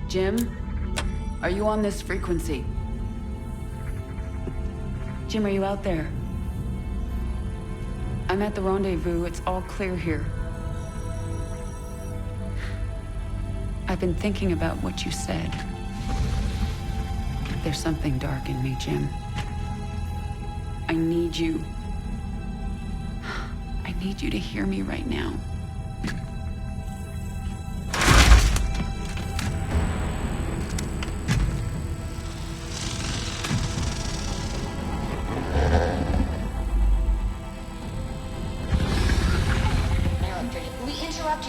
Jim? Are you on this frequency? Jim, are you out there? I'm at the rendezvous. It's all clear here. I've been thinking about what you said. There's something dark in me, Jim. I need you. I need you to hear me right now.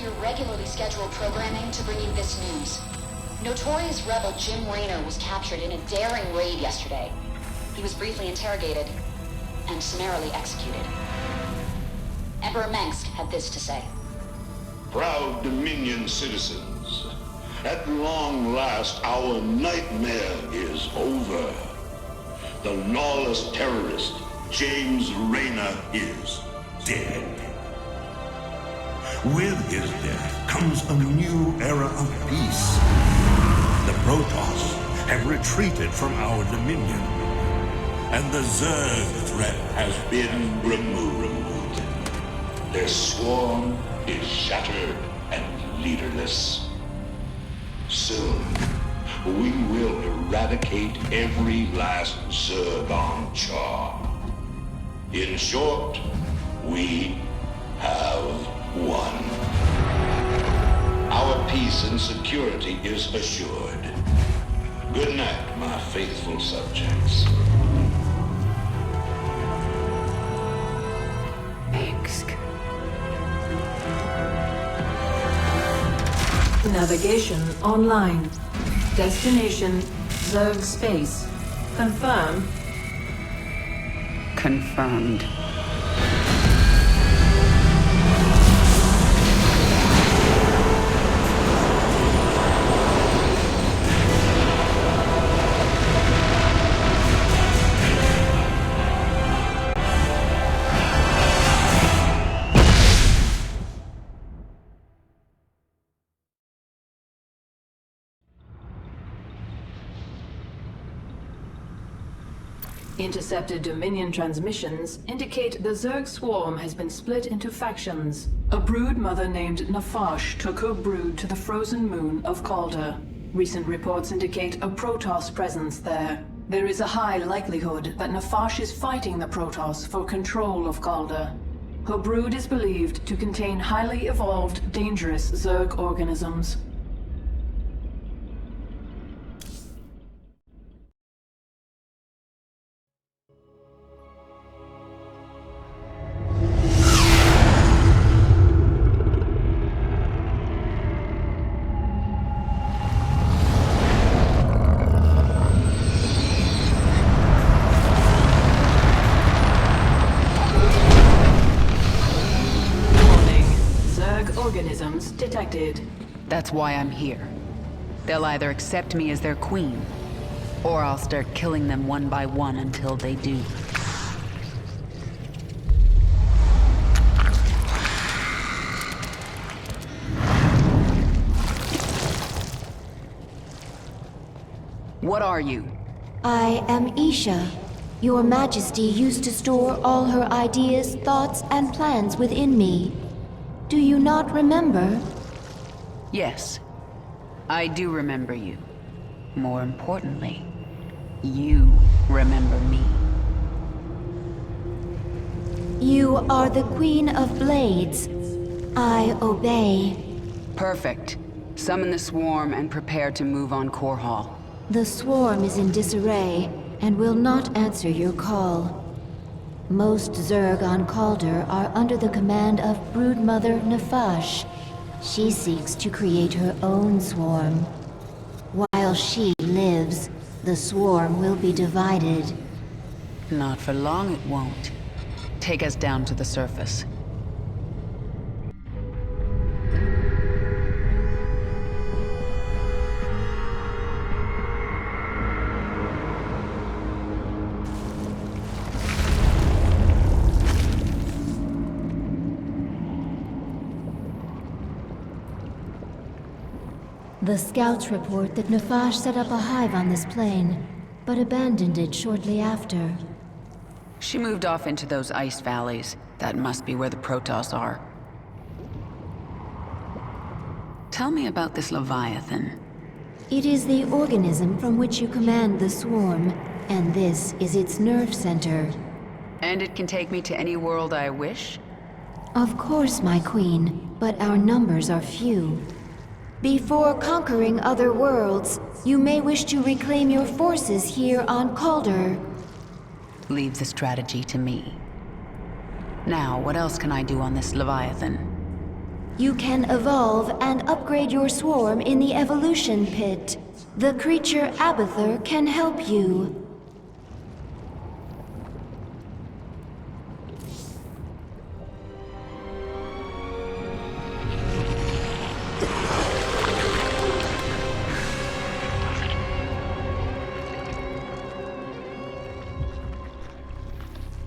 Your regularly scheduled programming to bring you this news. Notorious rebel Jim Raynor was captured in a daring raid yesterday. He was briefly interrogated and summarily executed. Emperor Mengsk had this to say. Proud Dominion citizens, at long last our nightmare is over. The lawless terrorist James Raynor is dead. With his death comes a new era of peace. The Protoss have retreated from our dominion, and the Zerg threat has been removed. Their swarm is shattered and leaderless. Soon, we will eradicate every last Zerg on Char. In short, we have won. Our peace and security is assured. Good night, my faithful subjects. Mengsk. Navigation online. Destination Zerg space. Confirm. Confirmed. Intercepted Dominion transmissions indicate the Zerg swarm has been split into factions. A brood mother named Nafash took her brood to the frozen moon of Calder. Recent reports indicate a Protoss presence there. There is a high likelihood that Nafash is fighting the Protoss for control of Calder. Her brood is believed to contain highly evolved, dangerous Zerg organisms. Organisms detected. That's why I'm here. They'll either accept me as their queen, or I'll start killing them one by one until they do. What are you? I am Isha. Your Majesty used to store all her ideas, thoughts, and plans within me. Do you not remember? Yes, I do remember you. More importantly, you remember me. You are the Queen of Blades. I obey. Perfect. Summon the swarm and prepare to move on Core Hall. The swarm is in disarray and will not answer your call. Most Zerg on Calder are under the command of Broodmother Nafash. She seeks to create her own swarm. While she lives, the swarm will be divided. Not for long it won't. Take us down to the surface. The scouts report that Nafash set up a hive on this plane, but abandoned it shortly after. She moved off into those ice valleys. That must be where the Protoss are. Tell me about this Leviathan. It is the organism from which you command the swarm, and this is its nerve center. And it can take me to any world I wish? Of course, my queen, but our numbers are few. Before conquering other worlds, you may wish to reclaim your forces here on Calder. Leave the strategy to me. Now, what else can I do on this Leviathan? You can evolve and upgrade your swarm in the evolution pit. The creature Abathur can help you.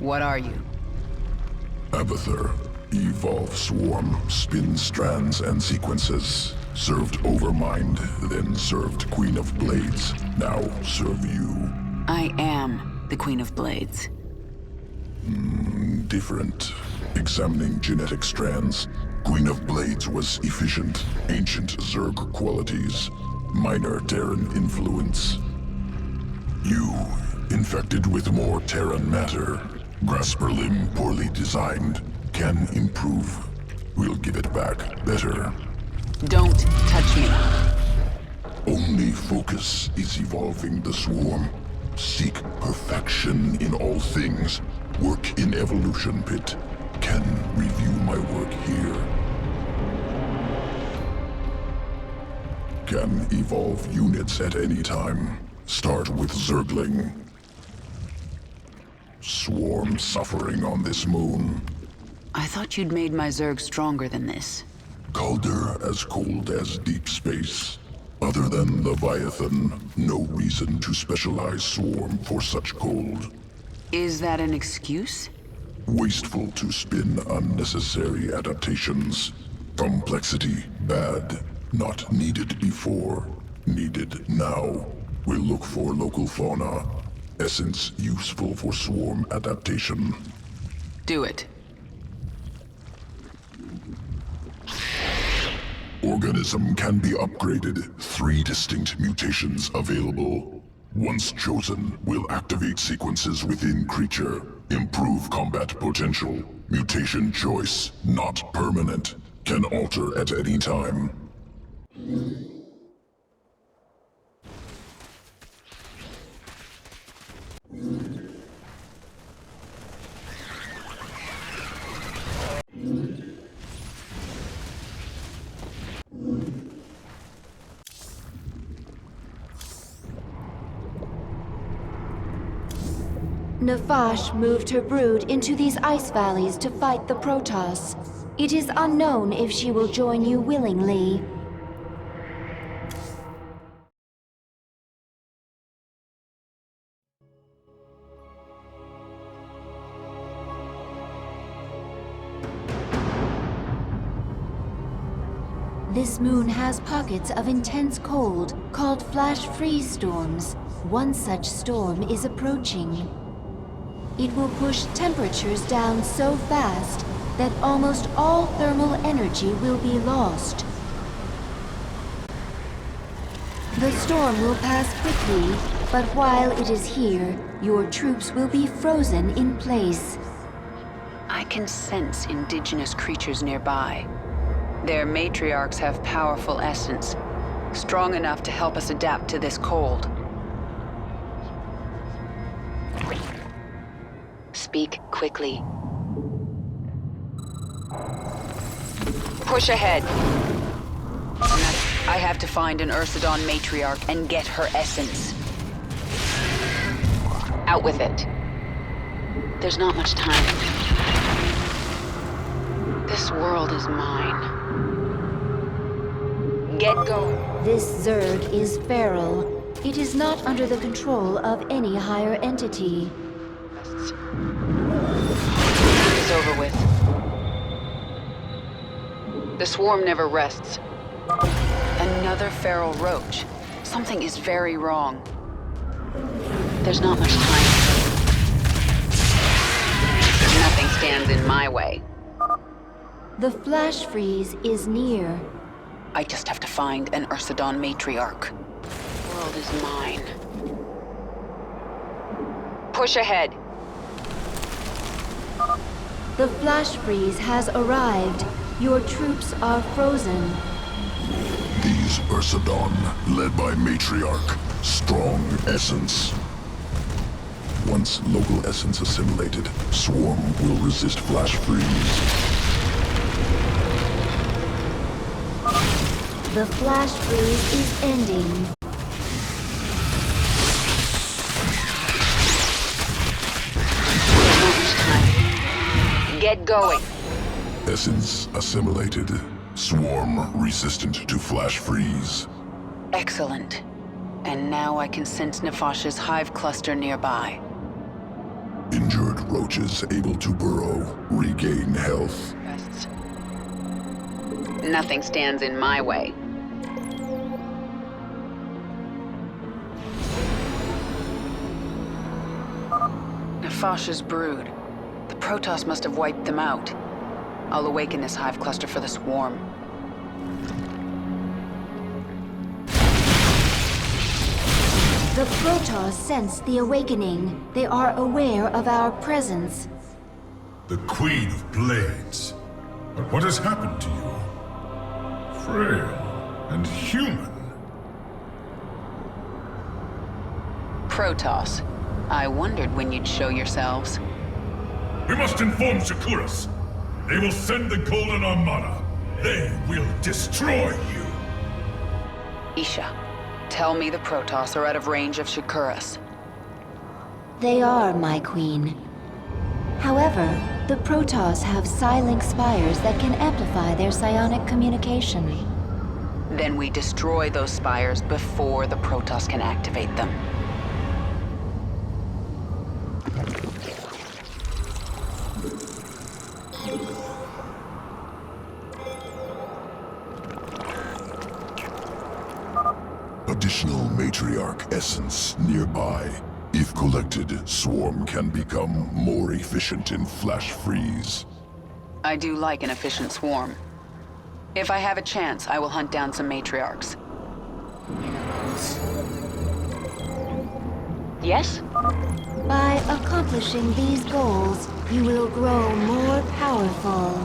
What are you? Abathur. Evolve swarm, spin strands and sequences. Served Overmind, then served Queen of Blades. Now serve you. I am the Queen of Blades. Different. Examining genetic strands. Queen of Blades was efficient, ancient Zerg qualities. Minor Terran influence. You, infected with more Terran matter. Grasper limb poorly designed. Can improve. We'll give it back better. Don't touch me. Only focus is evolving the swarm. Seek perfection in all things. Work in evolution pit. Can review my work here. Can evolve units at any time. Start with Zergling. Swarm suffering on this moon. I thought you'd made my Zerg stronger than this. Calder as cold as deep space. Other than Leviathan, no reason to specialize swarm for such cold. Is that an excuse? Wasteful to spin unnecessary adaptations. Complexity bad. Not needed before. Needed now. We'll look for local fauna. Essence useful for swarm adaptation. Do it. Organism can be upgraded. 3 distinct mutations available. Once chosen, will activate sequences within creature. Improve combat potential. Mutation choice, not permanent. Can alter at any time. Nafash moved her brood into these ice valleys to fight the Protoss. It is unknown if she will join you willingly. This moon has pockets of intense cold, called flash freeze storms. One such storm is approaching. It will push temperatures down so fast that almost all thermal energy will be lost. The storm will pass quickly, but while it is here, your troops will be frozen in place. I can sense indigenous creatures nearby. Their matriarchs have powerful essence, strong enough to help us adapt to this cold. Speak quickly. Push ahead. I have to find an Ursidon matriarch and get her essence. Out with it. There's not much time. This world is mine. Get going. This Zerg is feral. It is not under the control of any higher entity. It's over with. The swarm never rests. And Another feral roach. Something is very wrong. There's not much time. Nothing stands in my way. The flash freeze is near. I just have to find an Ursidon matriarch. The world is mine. Push ahead. The flash freeze has arrived. Your troops are frozen. These Ursidon, led by Matriarch, strong essence. Once local essence assimilated, Swarm will resist flash freeze. The flash freeze is ending. There's not much time. Get going. Essence assimilated. Swarm resistant to flash freeze. Excellent. And now I can sense Nefash's hive cluster nearby. Injured roaches able to burrow, regain health. Nothing stands in my way. Nefash's brood. The Protoss must have wiped them out. I'll awaken this hive cluster for the swarm. The Protoss sense the awakening. They are aware of our presence. The Queen of Blades. But what has happened to you? Frail and human. Protoss. I wondered when you'd show yourselves. We must inform Shakuras. They will send the Golden Armada. They will destroy you. Isha, tell me the Protoss are out of range of Shakuras. They are, my queen. However, the Protoss have psi-link spires that can amplify their psionic communication. Then we destroy those spires before the Protoss can activate them. Additional matriarch essence nearby. If collected, Swarm can become more efficient in flash freeze. I do like an efficient swarm. If I have a chance, I will hunt down some matriarchs. Yes? By accomplishing these goals, you will grow more powerful.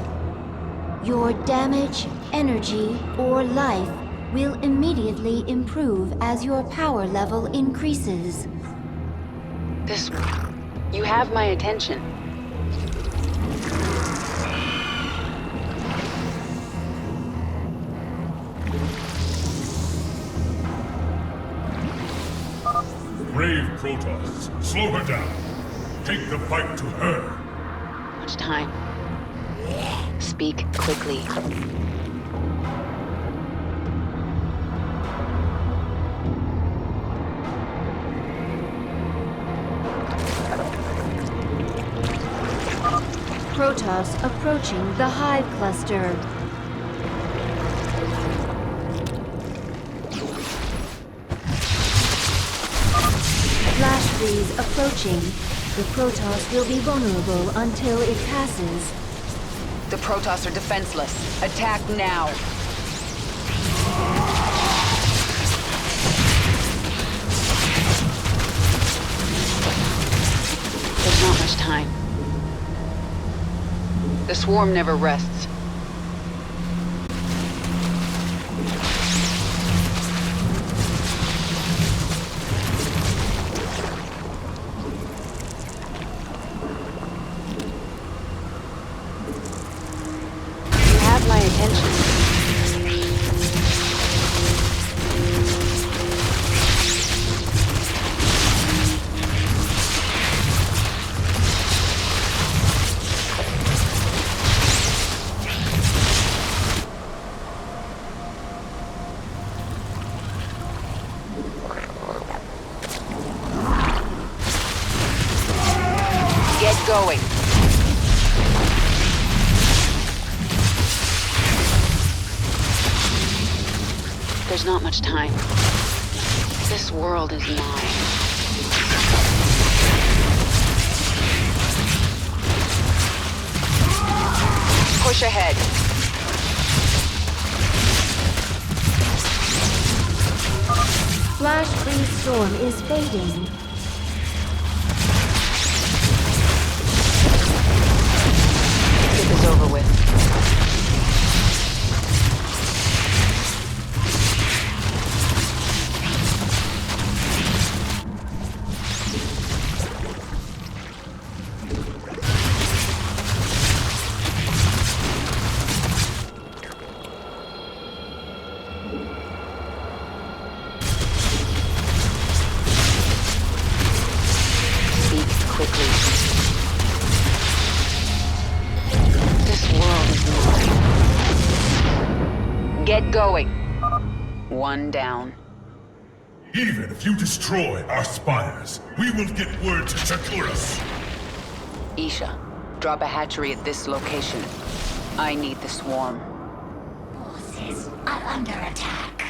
Your damage, energy, or life will immediately improve as your power level increases. This... You have my attention. Brave Protoss, slow her down. Take the fight to her. Much time. Speak quickly. Protoss approaching the hive cluster. Flash freeze approaching. The Protoss will be vulnerable until it passes. The Protoss are defenseless. Attack now. There's not much time. The swarm never rests. You have my attention. Get going. There's not much time. This world is mine. Push ahead. Flash freeze storm is fading. Get this over with. Quickly. This world is mine. Get going. One down. Even if you destroy our spires, we will get word to Shakuras. Isha, drop a hatchery at this location. I need the swarm. Forces are under attack.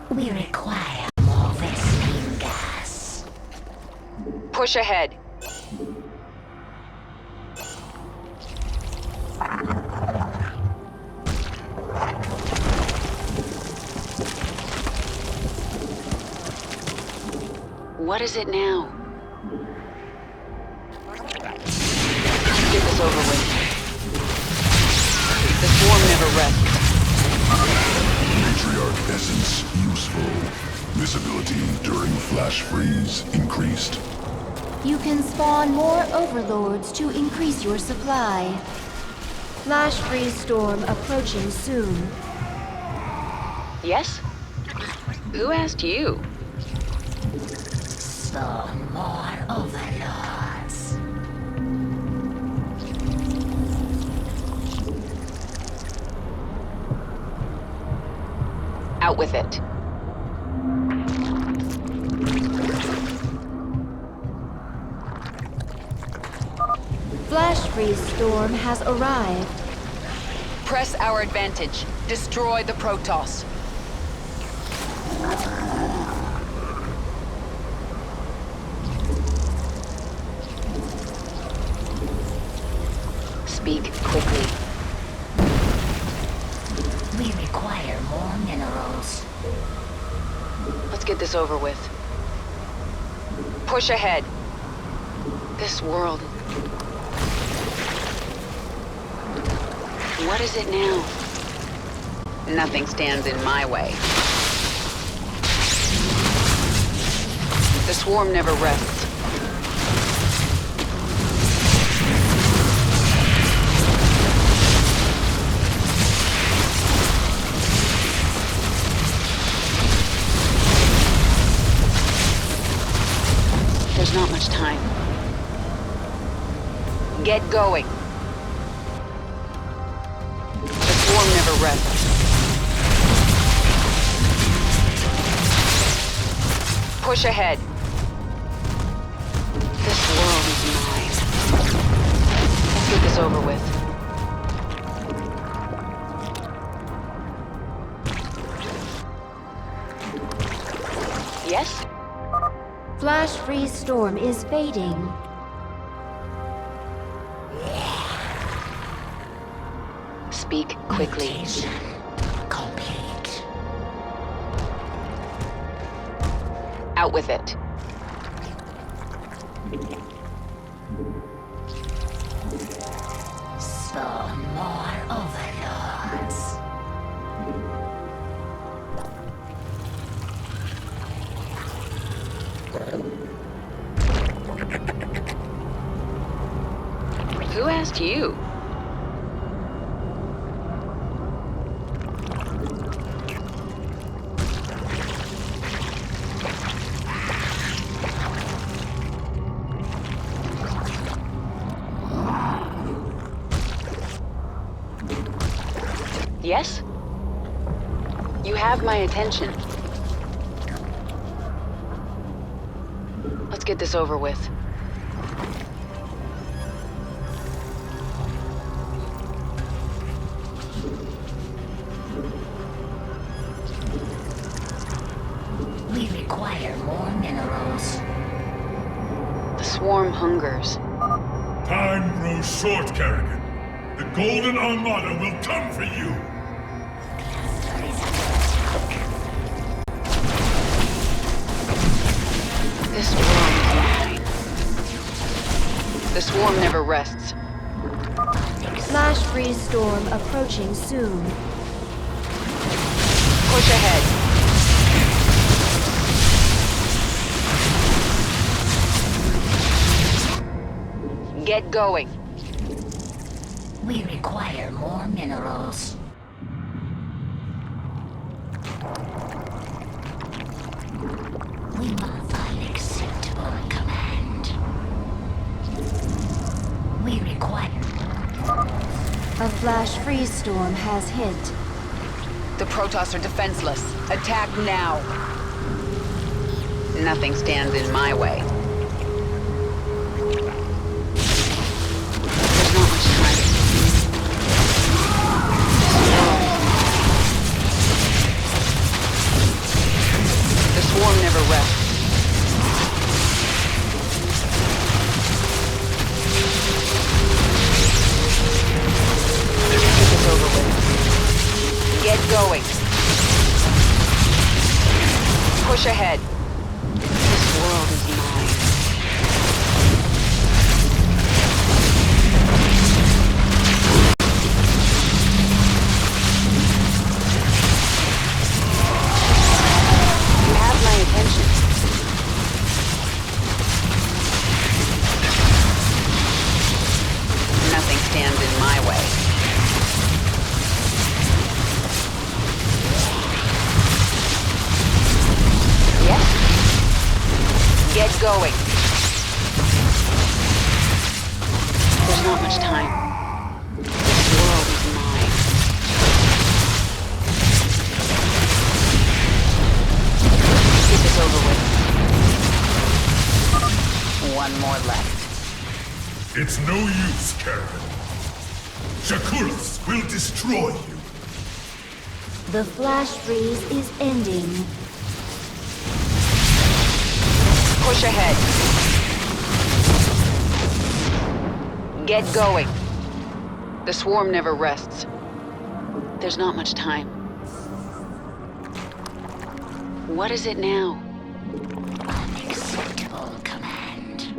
We require more Vespene gas. Push ahead. What is it now? Get this over with. The swarm never rests. Matriarch essence useful. Visibility during flash freeze increased. You can spawn more overlords to increase your supply. Flash freeze storm approaching soon. Yes? Who asked you? Spawn more overlords. Out with it. Flash freeze storm has arrived. Press our advantage. Destroy the Protoss. Speak quickly. We require more minerals. Let's get this over with. Push ahead. This world... What is it now? Nothing stands in my way. The swarm never rests. There's not much time. Get going. The swarm never rests. Push ahead. This world is mine. Let's get this over with. Yes? Flash freeze storm is fading. Speak quickly. Mutation complete. Out with it. Spawn more overlords. Who asked you? Yes? You have my attention. Let's get this over with. require more minerals. The swarm hungers. Time grows short, Kerrigan. The Golden Armada will come for you. This world is mine. The swarm never rests. Flash freeze storm approaching soon. Push ahead. Get going. We require more minerals. We modify acceptable command. We require... A flash freeze storm has hit. The Protoss are defenseless. Attack now. Nothing stands in my way. There's not much time. The swarm never rests. Get this over with. Get going. Push ahead. This world is mine. You have my attention. Nothing stands in my way. Get going. There's not much time. This world is mine. Get this over with. One more left. It's no use, Kerrigan. Shakuras will destroy you. The flash freeze is ending. Push ahead. Get going. The swarm never rests. There's not much time. What is it now? Unacceptable command.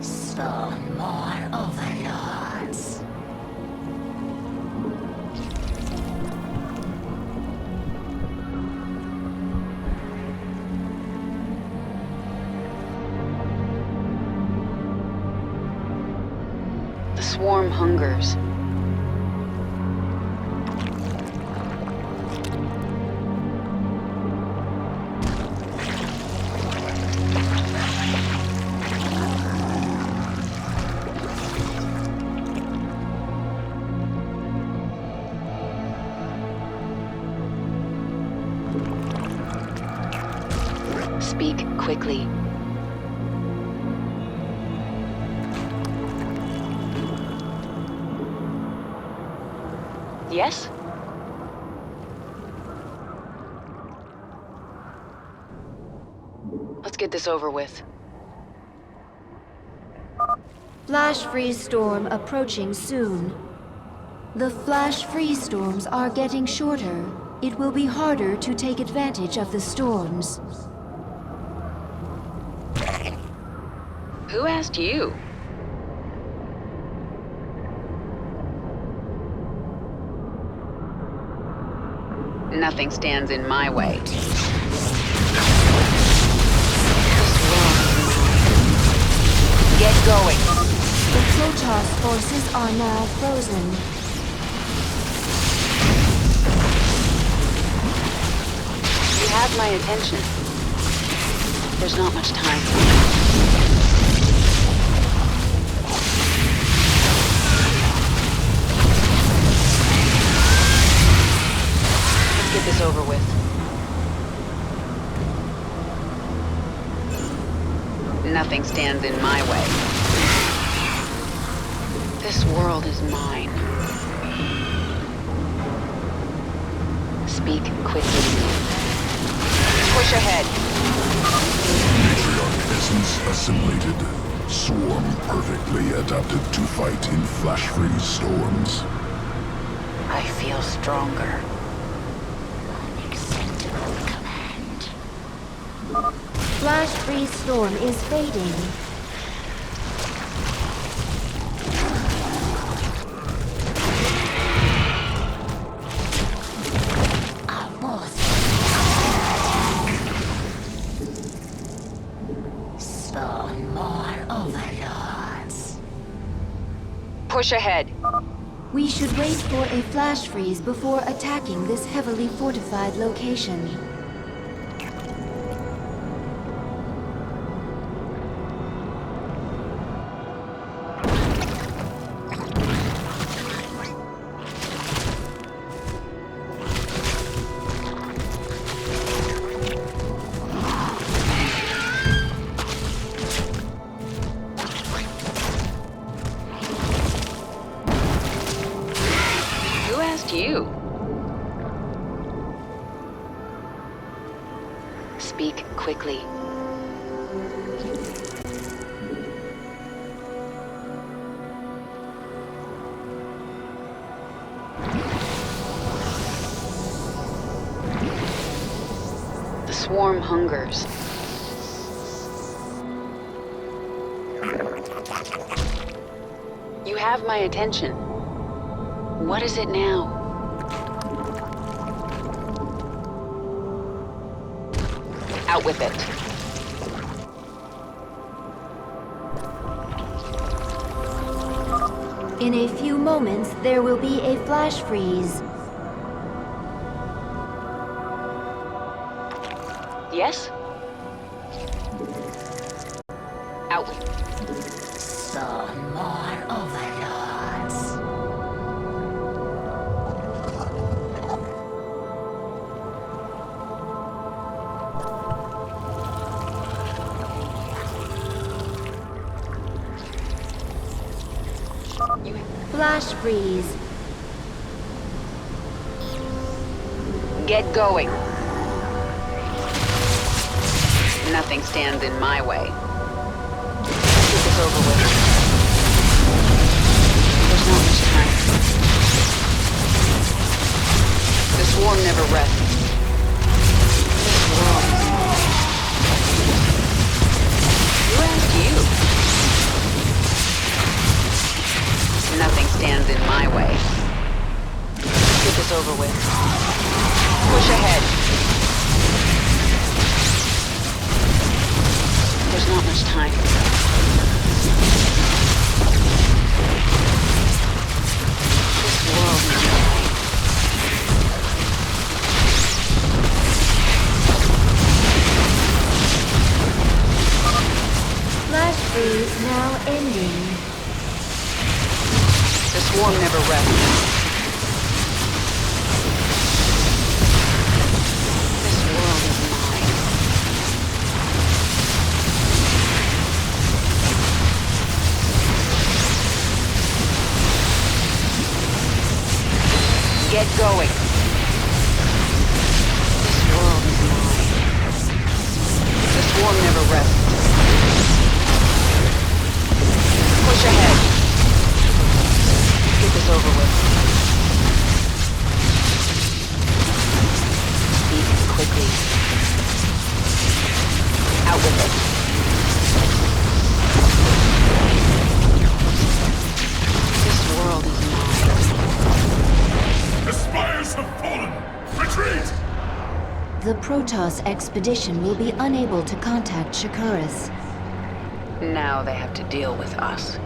Spawn more overlords. The swarm hungers. Speak quickly. Yes? Let's get this over with. Flash freeze storm approaching soon. The flash freeze storms are getting shorter. It will be harder to take advantage of the storms. Who asked you? Nothing stands in my way. Get going. The Protoss forces are now frozen. You have my attention. There's not much time. Let's get this over with. Nothing stands in my way. This world is mine. Speak quickly. Push ahead. Matriarch essence assimilated. Swarm perfectly adapted to fight in flash-freeze storms. I feel stronger. Unacceptable command. Flash freeze storm is fading. Spawn more overlords. Push ahead. We should wait for a flash freeze before attacking this heavily fortified location. Who asked you? Speak quickly. The swarm hungers. You have my attention. What is it now? Out with it. In a few moments, there will be a flash freeze. Yes? Out with it. Spawn more overlords. Flash freeze. Get going. Nothing stands in my way. Get this over with. There's not much time. The swarm never rests. This world is mine. Who asked you? Nothing stands in my way. Get this over with. Push ahead. There's not much time. This world is mine. Flash freeze now ending. The swarm never rests. This world is mine. Get going. This world is mine. The swarm never rests. Push ahead. Get this over with. Speak quickly. Out with it. This world is mine. The spires have fallen! Retreat! The Protoss expedition will be unable to contact Shakuras. Now they have to deal with us.